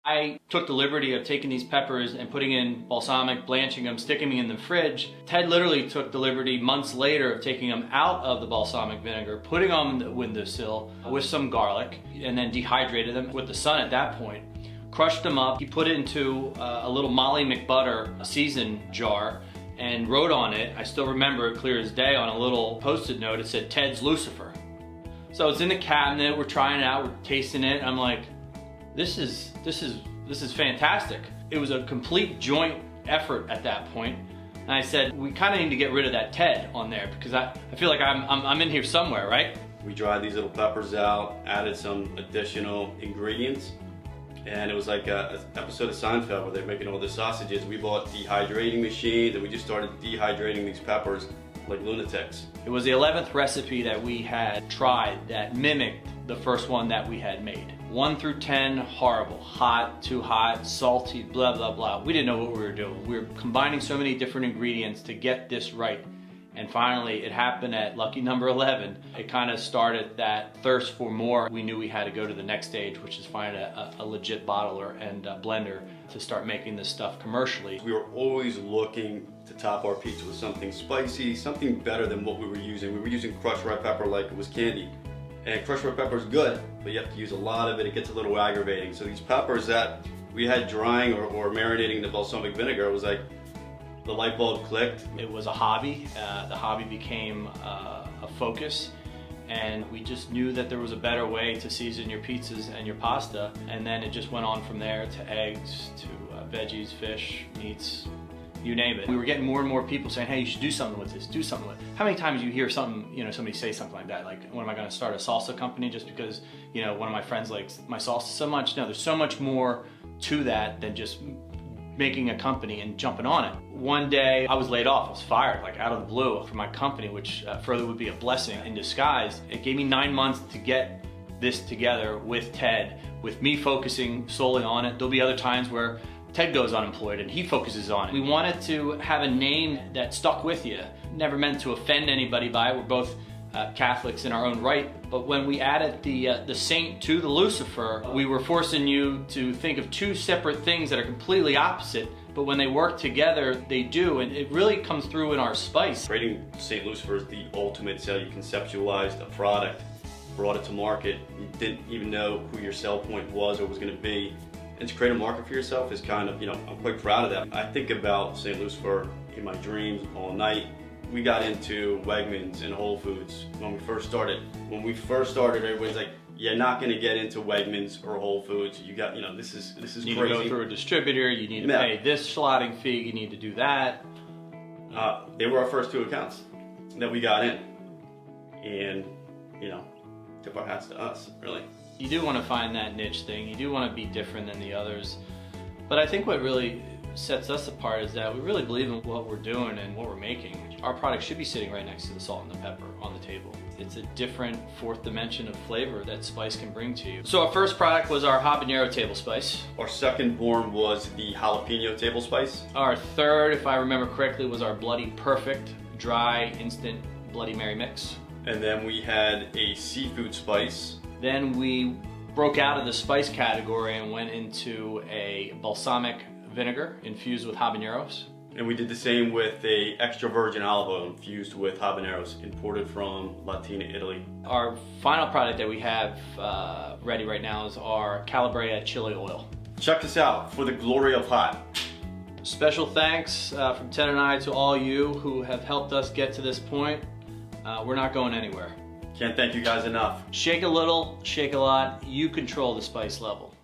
I took the liberty of taking these peppers and putting in balsamic, blanching them, sticking them in the fridge. Ted literally took the liberty months later of taking them out of the balsamic vinegar, putting them on the windowsill with some garlic, and then dehydrated them with the sun at that point. Crushed them up. He put it into a little Molly McButter season jar and wrote on it, I still remember it clear as day, on a little post-it note, it said Ted's Lucifer. So it's in the cabinet, we're trying it out, we're tasting it, and I'm like, this is fantastic. It was a complete joint effort at that point. And I said, we kind of need to get rid of that Ted on there because I feel like I'm in here somewhere, right? We dried these little peppers out, added some additional ingredients, and it was like an episode of Seinfeld where they're making all the sausages. We bought dehydrating machines and we just started dehydrating these peppers like lunatics. It was the 11th recipe that we had tried that mimicked the first one that we had made. 1 through 10, horrible. Hot, too hot, salty, blah, blah, blah. We didn't know what we were doing. We were combining so many different ingredients to get this right. And finally, it happened at lucky number 11. It kind of started that thirst for more. We knew we had to go to the next stage, which is find a legit bottler and a blender to start making this stuff commercially. We were always looking to top our pizza with something spicy, something better than what we were using. We were using crushed red pepper like it was candy. And crushed red pepper is good, but you have to use a lot of it. It gets a little aggravating. So these peppers that we had drying or marinating in the balsamic vinegar, it was like the light bulb clicked. It was a hobby. The hobby became a focus, and we just knew that there was a better way to season your pizzas and your pasta. And then it just went on from there to eggs, to veggies, fish, meats, you name it. We were getting more and more people saying, hey, you should do something with this, do something with it. How many times you hear something, somebody say something like that, like, when am I gonna start a salsa company just because, one of my friends likes my salsa so much? No, there's so much more to that than just making a company and jumping on it. One day I was laid off, I was fired, like out of the blue from my company, which further would be a blessing in disguise. It gave me 9 months to get this together with Ted, with me focusing solely on it. There'll be other times where Ted goes unemployed and he focuses on it. We wanted to have a name that stuck with you. Never meant to offend anybody by it. We're both Catholics in our own right. But when we added the saint to the Lucifer, we were forcing you to think of two separate things that are completely opposite, but when they work together, they do, and it really comes through in our spice. Creating Saint Lucifer is the ultimate sale. You conceptualized a product, brought it to market, you didn't even know who your sell point was or was going to be. And to create a market for yourself is kind of, I'm quite proud of that. I think about Saint Lucifer in my dreams all night. We got into Wegmans and Whole Foods when we first started. When we first started, everybody's like, you're not gonna get into Wegmans or Whole Foods. You got, this is crazy. You need to go through a distributor, you need to pay this slotting fee, you need to do that. They were our first 2 accounts that we got in. And, tip our hats to us, really. You do want to find that niche thing, you do want to be different than the others. But I think what really sets us apart is that we really believe in what we're doing and what we're making. Our product should be sitting right next to the salt and the pepper on the table. It's a different fourth dimension of flavor that spice can bring to you. So our first product was our habanero table spice. Our second born was the jalapeno table spice. Our third, if I remember correctly, was our Bloody Perfect dry instant Bloody Mary mix. And then we had a seafood spice. Then we broke out of the spice category and went into a balsamic vinegar infused with habaneros. And we did the same with a extra virgin olive oil infused with habaneros, imported from Latina Italy. Our final product that we have ready right now is our Calabria chili oil. Check this out for the glory of hot. Special thanks from Ted and I to all you who have helped us get to this point. We're not going anywhere. Can't thank you guys enough. Shake a little, shake a lot. You control the spice level.